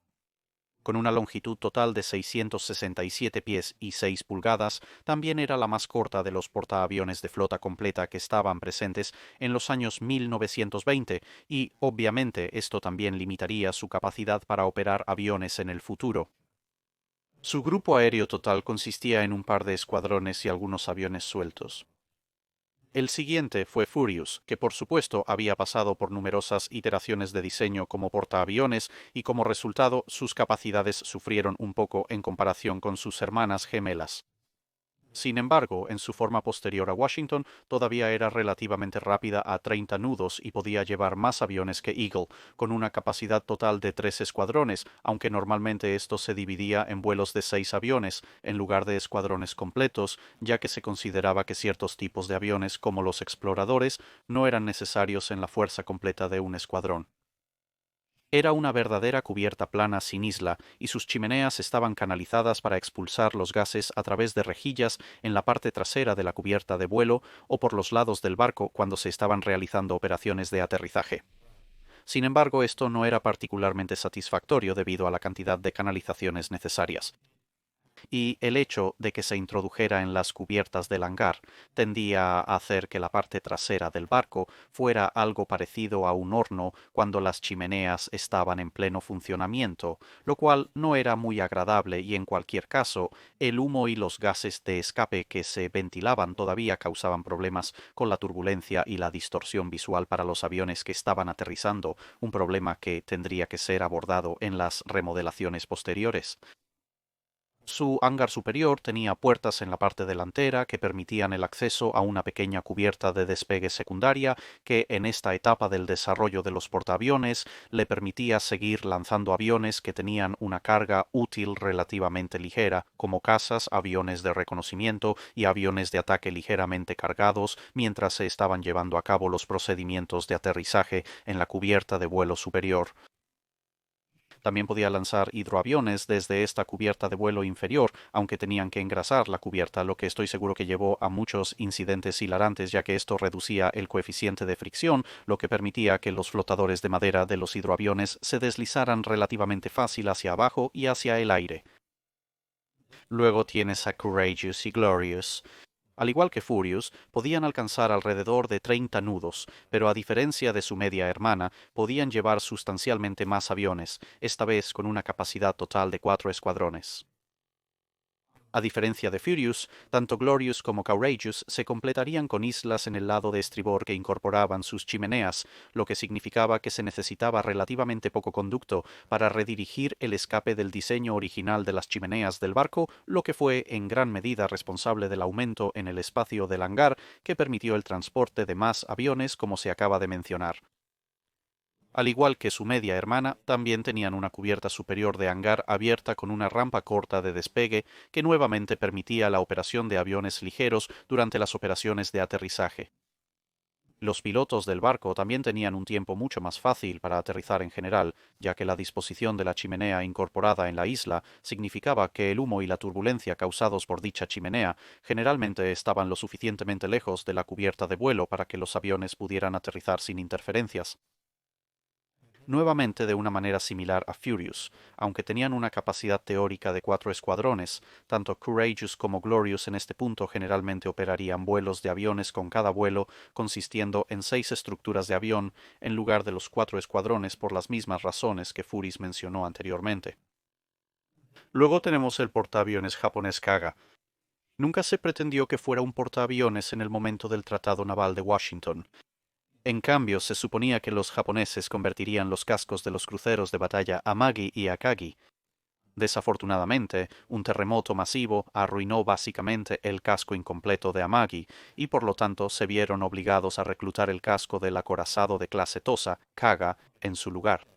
Con una longitud total de 667 pies y 6 pulgadas, también era la más corta de los portaaviones de flota completa que estaban presentes en los años 1920 y, obviamente, esto también limitaría su capacidad para operar aviones en el futuro. Su grupo aéreo total consistía en un par de escuadrones y algunos aviones sueltos. El siguiente fue Furious, que por supuesto había pasado por numerosas iteraciones de diseño como portaaviones y como resultado sus capacidades sufrieron un poco en comparación con sus hermanas gemelas. Sin embargo, en su forma posterior a Washington, todavía era relativamente rápida a 30 nudos y podía llevar más aviones que Eagle, con una capacidad total de 3 escuadrones, aunque normalmente esto se dividía en vuelos de 6 aviones, en lugar de escuadrones completos, ya que se consideraba que ciertos tipos de aviones, como los exploradores, no eran necesarios en la fuerza completa de un escuadrón. Era una verdadera cubierta plana sin isla, y sus chimeneas estaban canalizadas para expulsar los gases a través de rejillas en la parte trasera de la cubierta de vuelo o por los lados del barco cuando se estaban realizando operaciones de aterrizaje. Sin embargo, esto no era particularmente satisfactorio debido a la cantidad de canalizaciones necesarias, y el hecho de que se introdujera en las cubiertas del hangar tendía a hacer que la parte trasera del barco fuera algo parecido a un horno cuando las chimeneas estaban en pleno funcionamiento, lo cual no era muy agradable y en cualquier caso el humo y los gases de escape que se ventilaban todavía causaban problemas con la turbulencia y la distorsión visual para los aviones que estaban aterrizando, un problema que tendría que ser abordado en las remodelaciones posteriores. Su hangar superior tenía puertas en la parte delantera que permitían el acceso a una pequeña cubierta de despegue secundaria que en esta etapa del desarrollo de los portaaviones le permitía seguir lanzando aviones que tenían una carga útil relativamente ligera, como cazas, aviones de reconocimiento y aviones de ataque ligeramente cargados mientras se estaban llevando a cabo los procedimientos de aterrizaje en la cubierta de vuelo superior. También podía lanzar hidroaviones desde esta cubierta de vuelo inferior, aunque tenían que engrasar la cubierta, lo que estoy seguro que llevó a muchos incidentes hilarantes, ya que esto reducía el coeficiente de fricción, lo que permitía que los flotadores de madera de los hidroaviones se deslizaran relativamente fácil hacia abajo y hacia el aire. Luego tienes a Courageous y Glorious. Al igual que Furious, podían alcanzar alrededor de 30 nudos, pero a diferencia de su media hermana, podían llevar sustancialmente más aviones, esta vez con una capacidad total de 4 escuadrones. A diferencia de Furious, tanto Glorious como Courageous se completarían con islas en el lado de estribor que incorporaban sus chimeneas, lo que significaba que se necesitaba relativamente poco conducto para redirigir el escape del diseño original de las chimeneas del barco, lo que fue en gran medida responsable del aumento en el espacio del hangar que permitió el transporte de más aviones como se acaba de mencionar. Al igual que su media hermana, también tenían una cubierta superior de hangar abierta con una rampa corta de despegue que nuevamente permitía la operación de aviones ligeros durante las operaciones de aterrizaje. Los pilotos del barco también tenían un tiempo mucho más fácil para aterrizar en general, ya que la disposición de la chimenea incorporada en la isla significaba que el humo y la turbulencia causados por dicha chimenea generalmente estaban lo suficientemente lejos de la cubierta de vuelo para que los aviones pudieran aterrizar sin interferencias. Nuevamente de una manera similar a Furious, aunque tenían una capacidad teórica de 4 escuadrones, tanto Courageous como Glorious en este punto generalmente operarían vuelos de aviones con cada vuelo consistiendo en 6 estructuras de avión en lugar de los 4 escuadrones por las mismas razones que Furis mencionó anteriormente. Luego tenemos el portaaviones japonés Kaga. Nunca se pretendió que fuera un portaaviones en el momento del Tratado Naval de Washington. En cambio, se suponía que los japoneses convertirían los cascos de los cruceros de batalla Amagi y Akagi. Desafortunadamente, un terremoto masivo arruinó básicamente el casco incompleto de Amagi, y por lo tanto se vieron obligados a reclutar el casco del acorazado de clase Tosa, Kaga, en su lugar.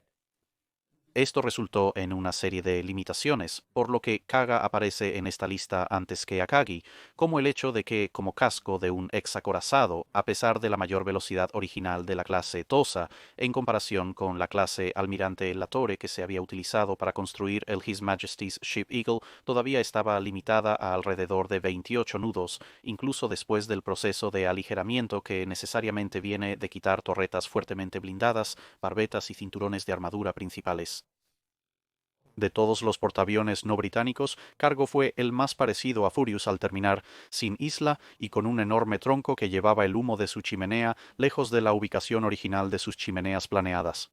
Esto resultó en una serie de limitaciones, por lo que Kaga aparece en esta lista antes que Akagi, como el hecho de que, como casco de un exacorazado, a pesar de la mayor velocidad original de la clase Tosa, en comparación con la clase Almirante Latorre que se había utilizado para construir el His Majesty's Ship Eagle, todavía estaba limitada a alrededor de 28 nudos, incluso después del proceso de aligeramiento que necesariamente viene de quitar torretas fuertemente blindadas, barbetas y cinturones de armadura principales. De todos los portaaviones no británicos, Cargo fue el más parecido a Furious al terminar, sin isla y con un enorme tronco que llevaba el humo de su chimenea lejos de la ubicación original de sus chimeneas planeadas.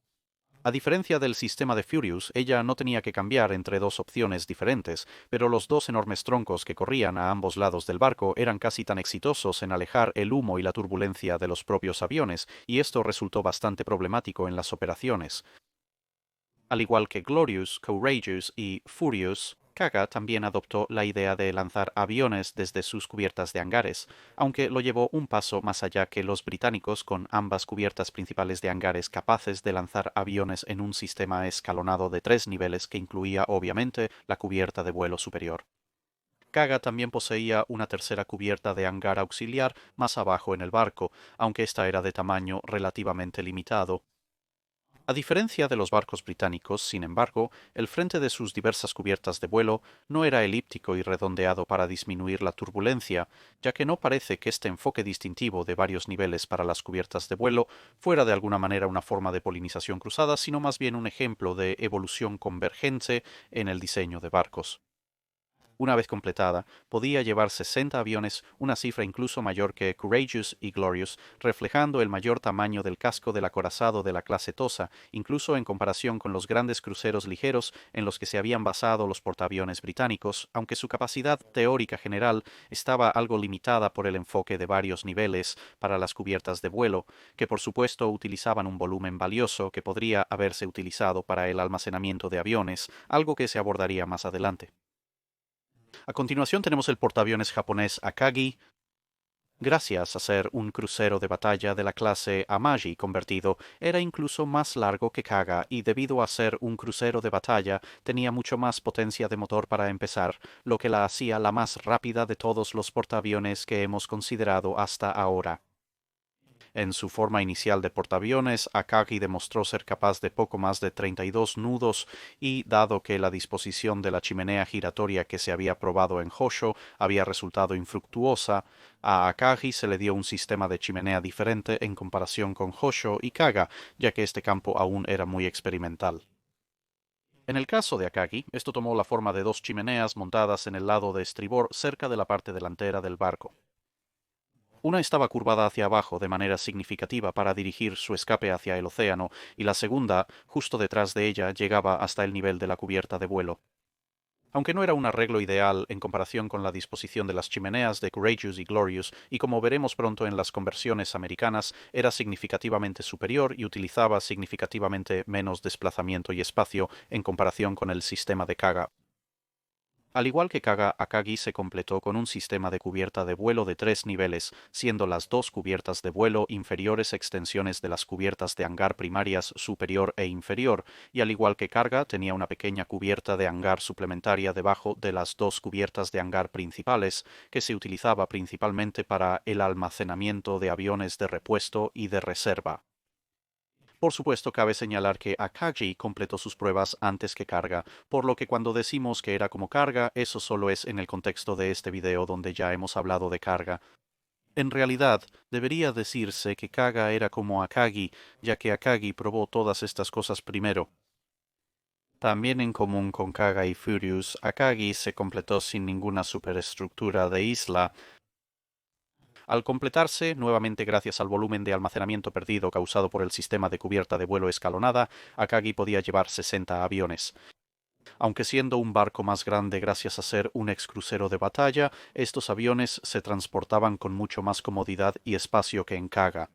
A diferencia del sistema de Furious, ella no tenía que cambiar entre dos opciones diferentes, pero los dos enormes troncos que corrían a ambos lados del barco eran casi tan exitosos en alejar el humo y la turbulencia de los propios aviones, y esto resultó bastante problemático en las operaciones. Al igual que Glorious, Courageous y Furious, Kaga también adoptó la idea de lanzar aviones desde sus cubiertas de hangares, aunque lo llevó un paso más allá que los británicos con ambas cubiertas principales de hangares capaces de lanzar aviones en un sistema escalonado de 3 niveles que incluía obviamente la cubierta de vuelo superior. Kaga también poseía una tercera cubierta de hangar auxiliar más abajo en el barco, aunque esta era de tamaño relativamente limitado. A diferencia de los barcos británicos, sin embargo, el frente de sus diversas cubiertas de vuelo no era elíptico y redondeado para disminuir la turbulencia, ya que no parece que este enfoque distintivo de varios niveles para las cubiertas de vuelo fuera de alguna manera una forma de polinización cruzada, sino más bien un ejemplo de evolución convergente en el diseño de barcos. Una vez completada, podía llevar 60 aviones, una cifra incluso mayor que Courageous y Glorious, reflejando el mayor tamaño del casco del acorazado de la clase Tosa, incluso en comparación con los grandes cruceros ligeros en los que se habían basado los portaaviones británicos, aunque su capacidad teórica general estaba algo limitada por el enfoque de varios niveles para las cubiertas de vuelo, que por supuesto utilizaban un volumen valioso que podría haberse utilizado para el almacenamiento de aviones, algo que se abordaría más adelante. A continuación tenemos el portaaviones japonés Akagi. Gracias a ser un crucero de batalla de la clase Amagi convertido, era incluso más largo que Kaga y debido a ser un crucero de batalla tenía mucho más potencia de motor para empezar, lo que la hacía la más rápida de todos los portaaviones que hemos considerado hasta ahora. En su forma inicial de portaaviones, Akagi demostró ser capaz de poco más de 32 nudos y, dado que la disposición de la chimenea giratoria que se había probado en Hosho había resultado infructuosa, a Akagi se le dio un sistema de chimenea diferente en comparación con Hosho y Kaga, ya que este campo aún era muy experimental. En el caso de Akagi, esto tomó la forma de dos chimeneas montadas en el lado de estribor cerca de la parte delantera del barco. Una estaba curvada hacia abajo de manera significativa para dirigir su escape hacia el océano, y la segunda, justo detrás de ella, llegaba hasta el nivel de la cubierta de vuelo. Aunque no era un arreglo ideal en comparación con la disposición de las chimeneas de Courageous y Glorious, y como veremos pronto en las conversiones americanas, era significativamente superior y utilizaba significativamente menos desplazamiento y espacio en comparación con el sistema de Kaga. Al igual que Kaga, Akagi se completó con un sistema de cubierta de vuelo de 3 niveles, siendo las dos cubiertas de vuelo inferiores extensiones de las cubiertas de hangar primarias superior e inferior, y al igual que carga, tenía una pequeña cubierta de hangar suplementaria debajo de las dos cubiertas de hangar principales, que se utilizaba principalmente para el almacenamiento de aviones de repuesto y de reserva. Por supuesto, cabe señalar que Akagi completó sus pruebas antes que Carga, por lo que cuando decimos que era como Carga, eso solo es en el contexto de este video donde ya hemos hablado de Carga. En realidad, debería decirse que Kaga era como Akagi, ya que Akagi probó todas estas cosas primero. También en común con Kaga y Furious, Akagi se completó sin ninguna superestructura de isla. Al completarse, nuevamente gracias al volumen de almacenamiento perdido causado por el sistema de cubierta de vuelo escalonada, Akagi podía llevar 60 aviones. Aunque siendo un barco más grande gracias a ser un excrucero de batalla, estos aviones se transportaban con mucho más comodidad y espacio que en Kaga.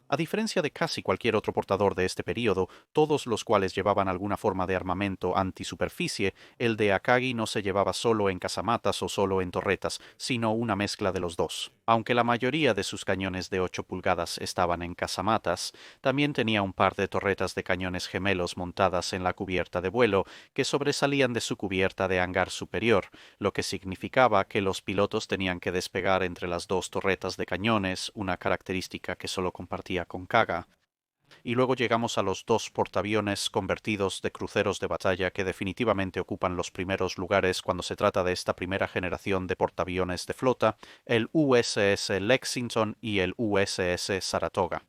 A diferencia de casi cualquier otro portador de este período, todos los cuales llevaban alguna forma de armamento antisuperficie, el de Akagi no se llevaba solo en casamatas o solo en torretas, sino una mezcla de los dos. Aunque la mayoría de sus cañones de 8 pulgadas estaban en casamatas, también tenía un par de torretas de cañones gemelos montadas en la cubierta de vuelo, que sobresalían de su cubierta de hangar superior, lo que significaba que los pilotos tenían que despegar entre las dos torretas de cañones, una característica que solo compartía con Kaga. Y luego llegamos a los dos portaaviones convertidos de cruceros de batalla que definitivamente ocupan los primeros lugares cuando se trata de esta primera generación de portaaviones de flota, el USS Lexington y el USS Saratoga.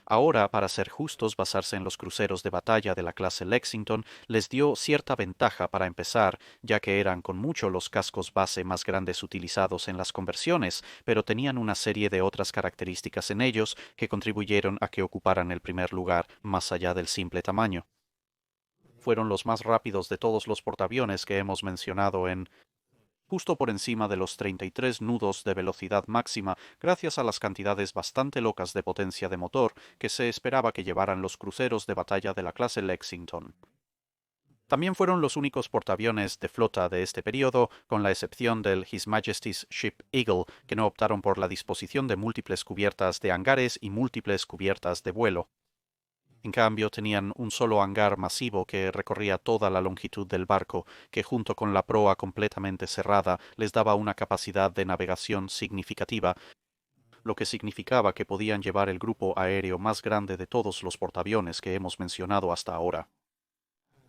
Ahora, para ser justos, basarse en los cruceros de batalla de la clase Lexington les dio cierta ventaja para empezar, ya que eran con mucho los cascos base más grandes utilizados en las conversiones, pero tenían una serie de otras características en ellos que contribuyeron a que ocuparan el primer lugar más allá del simple tamaño. Fueron los más rápidos de todos los portaaviones que hemos mencionado en justo por encima de los 33 nudos de velocidad máxima gracias a las cantidades bastante locas de potencia de motor que se esperaba que llevaran los cruceros de batalla de la clase Lexington. También fueron los únicos portaaviones de flota de este periodo, con la excepción del His Majesty's Ship Eagle, que no optaron por la disposición de múltiples cubiertas de hangares y múltiples cubiertas de vuelo. En cambio, tenían un solo hangar masivo que recorría toda la longitud del barco, que junto con la proa completamente cerrada les daba una capacidad de navegación significativa, lo que significaba que podían llevar el grupo aéreo más grande de todos los portaaviones que hemos mencionado hasta ahora.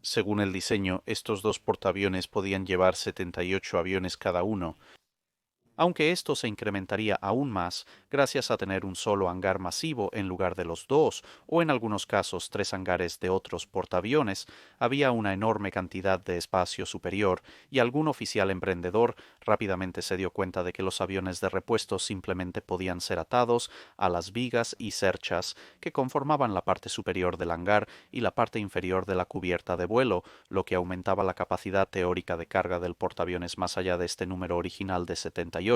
Según el diseño, estos dos portaaviones podían llevar 78 aviones cada uno, aunque esto se incrementaría aún más gracias a tener un solo hangar masivo en lugar de los dos, o en algunos casos 3 hangares de otros portaaviones, había una enorme cantidad de espacio superior, y algún oficial emprendedor rápidamente se dio cuenta de que los aviones de repuesto simplemente podían ser atados a las vigas y cerchas que conformaban la parte superior del hangar y la parte inferior de la cubierta de vuelo, lo que aumentaba la capacidad teórica de carga del portaaviones más allá de este número original de 78,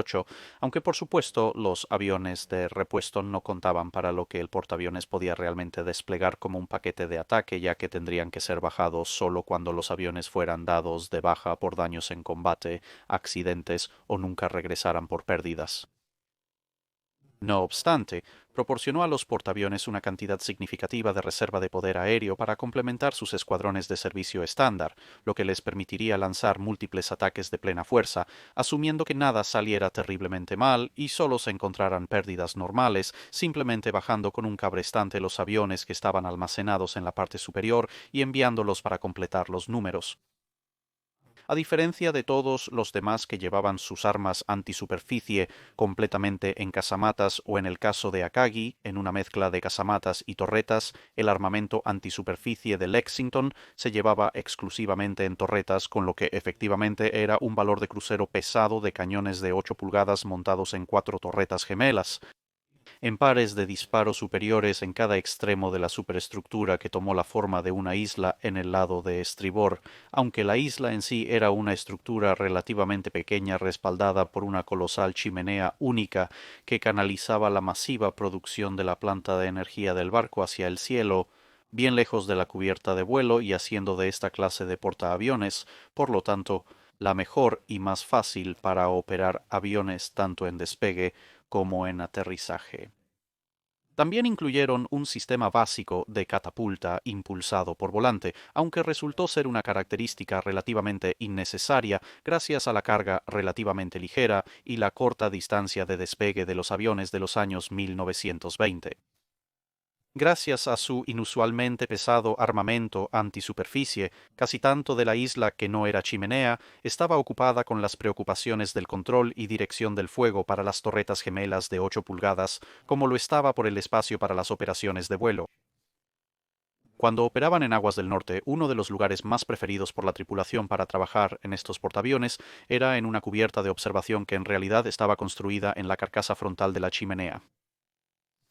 aunque por supuesto los aviones de repuesto no contaban para lo que el portaaviones podía realmente desplegar como un paquete de ataque, ya que tendrían que ser bajados solo cuando los aviones fueran dados de baja por daños en combate, accidentes o nunca regresaran por pérdidas. No obstante, proporcionó a los portaaviones una cantidad significativa de reserva de poder aéreo para complementar sus escuadrones de servicio estándar, lo que les permitiría lanzar múltiples ataques de plena fuerza, asumiendo que nada saliera terriblemente mal y solo se encontraran pérdidas normales, simplemente bajando con un cabrestante los aviones que estaban almacenados en la parte superior y enviándolos para completar los números. A diferencia de todos los demás que llevaban sus armas antisuperficie completamente en casamatas o en el caso de Akagi, en una mezcla de casamatas y torretas, el armamento antisuperficie de Lexington se llevaba exclusivamente en torretas, con lo que efectivamente era un valor de crucero pesado de cañones de 8 pulgadas montados en 4 torretas gemelas. en pares de disparos superiores en cada extremo de la superestructura que tomó la forma de una isla en el lado de estribor, aunque la isla en sí era una estructura relativamente pequeña respaldada por una colosal chimenea única que canalizaba la masiva producción de la planta de energía del barco hacia el cielo, bien lejos de la cubierta de vuelo y haciendo de esta clase de portaaviones, por lo tanto, la mejor y más fácil para operar aviones tanto en despegue como en aterrizaje. También incluyeron un sistema básico de catapulta impulsado por volante, aunque resultó ser una característica relativamente innecesaria gracias a la carga relativamente ligera y la corta distancia de despegue de los aviones de los años 1920. Gracias a su inusualmente pesado armamento antisuperficie, casi tanto de la isla que no era chimenea estaba ocupada con las preocupaciones del control y dirección del fuego para las torretas gemelas de 8 pulgadas, como lo estaba por el espacio para las operaciones de vuelo. Cuando operaban en aguas del norte, uno de los lugares más preferidos por la tripulación para trabajar en estos portaaviones era en una cubierta de observación que en realidad estaba construida en la carcasa frontal de la chimenea.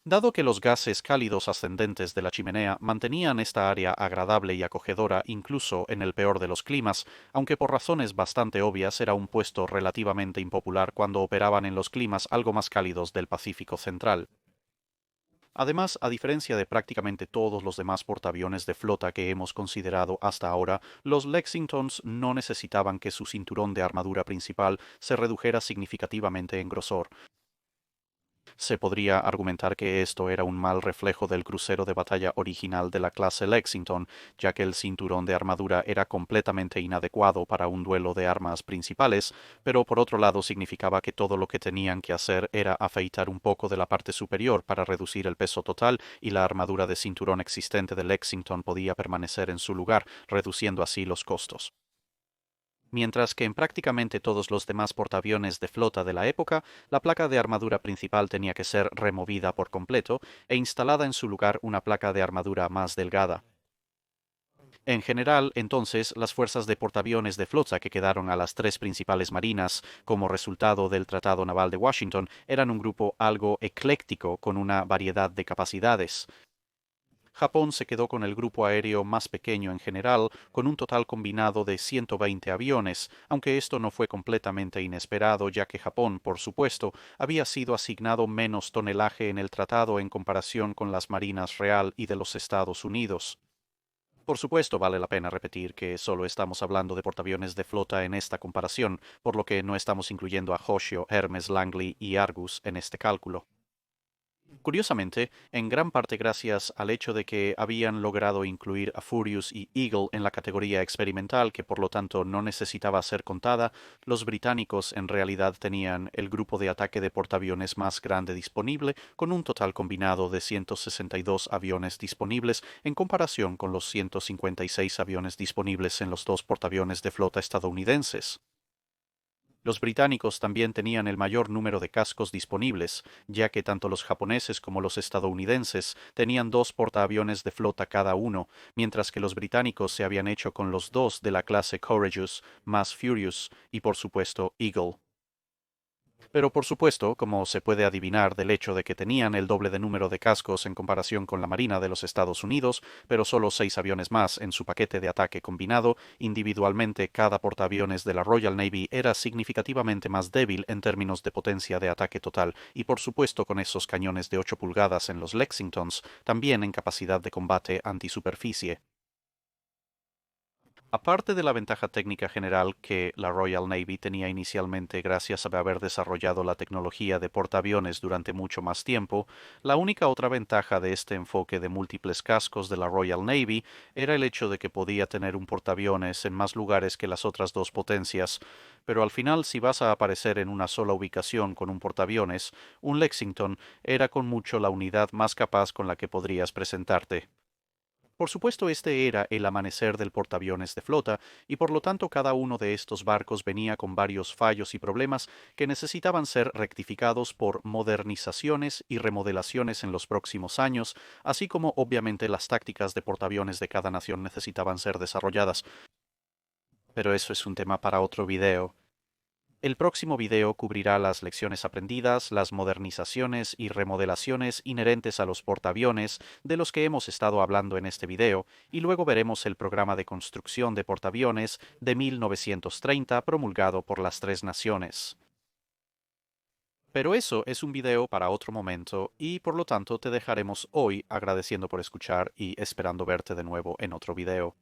Dado que los gases cálidos ascendentes de la chimenea mantenían esta área agradable y acogedora incluso en el peor de los climas, aunque por razones bastante obvias era un puesto relativamente impopular cuando operaban en los climas algo más cálidos del Pacífico Central. Además, a diferencia de prácticamente todos los demás portaaviones de flota que hemos considerado hasta ahora, los Lexingtons no necesitaban que su cinturón de armadura principal se redujera significativamente en grosor. Se podría argumentar que esto era un mal reflejo del crucero de batalla original de la clase Lexington, ya que el cinturón de armadura era completamente inadecuado para un duelo de armas principales, pero por otro lado significaba que todo lo que tenían que hacer era afeitar un poco de la parte superior para reducir el peso total y la armadura de cinturón existente de Lexington podía permanecer en su lugar, reduciendo así los costos. Mientras que en prácticamente todos los demás portaaviones de flota de la época, la placa de armadura principal tenía que ser removida por completo e instalada en su lugar una placa de armadura más delgada. En general, entonces, las fuerzas de portaaviones de flota que quedaron a las tres principales marinas como resultado del Tratado Naval de Washington eran un grupo algo ecléctico con una variedad de capacidades. Japón se quedó con el grupo aéreo más pequeño en general, con un total combinado de 120 aviones, aunque esto no fue completamente inesperado, ya que Japón, por supuesto, había sido asignado menos tonelaje en el tratado en comparación con las marinas real y de los Estados Unidos. Por supuesto, vale la pena repetir que solo estamos hablando de portaaviones de flota en esta comparación, por lo que no estamos incluyendo a Hoshio, Hermes, Langley y Argus en este cálculo. Curiosamente, en gran parte gracias al hecho de que habían logrado incluir a Furious y Eagle en la categoría experimental, que por lo tanto no necesitaba ser contada, los británicos en realidad tenían el grupo de ataque de portaaviones más grande disponible, con un total combinado de 162 aviones disponibles en comparación con los 156 aviones disponibles en los dos portaaviones de flota estadounidenses. Los británicos también tenían el mayor número de cascos disponibles, ya que tanto los japoneses como los estadounidenses tenían dos portaaviones de flota cada uno, mientras que los británicos se habían hecho con los dos de la clase Courageous, más Furious y por supuesto Eagle. Pero por supuesto, como se puede adivinar del hecho de que tenían el doble de número de cascos en comparación con la Marina de los Estados Unidos, pero solo 6 aviones más en su paquete de ataque combinado, individualmente cada portaaviones de la Royal Navy era significativamente más débil en términos de potencia de ataque total, y por supuesto con esos cañones de 8 pulgadas en los Lexingtons, también en capacidad de combate antisuperficie. Aparte de la ventaja técnica general que la Royal Navy tenía inicialmente gracias a haber desarrollado la tecnología de portaaviones durante mucho más tiempo, la única otra ventaja de este enfoque de múltiples cascos de la Royal Navy era el hecho de que podía tener un portaaviones en más lugares que las otras dos potencias, pero al final si vas a aparecer en una sola ubicación con un portaaviones, un Lexington era con mucho la unidad más capaz con la que podrías presentarte. Por supuesto, este era el amanecer del portaaviones de flota, y por lo tanto cada uno de estos barcos venía con varios fallos y problemas que necesitaban ser rectificados por modernizaciones y remodelaciones en los próximos años, así como obviamente las tácticas de portaaviones de cada nación necesitaban ser desarrolladas. Pero eso es un tema para otro video. El próximo video cubrirá las lecciones aprendidas, las modernizaciones y remodelaciones inherentes a los portaaviones de los que hemos estado hablando en este video, y luego veremos el programa de construcción de portaaviones de 1930 promulgado por las tres naciones. Pero eso es un video para otro momento y por lo tanto te dejaremos hoy agradeciendo por escuchar y esperando verte de nuevo en otro video.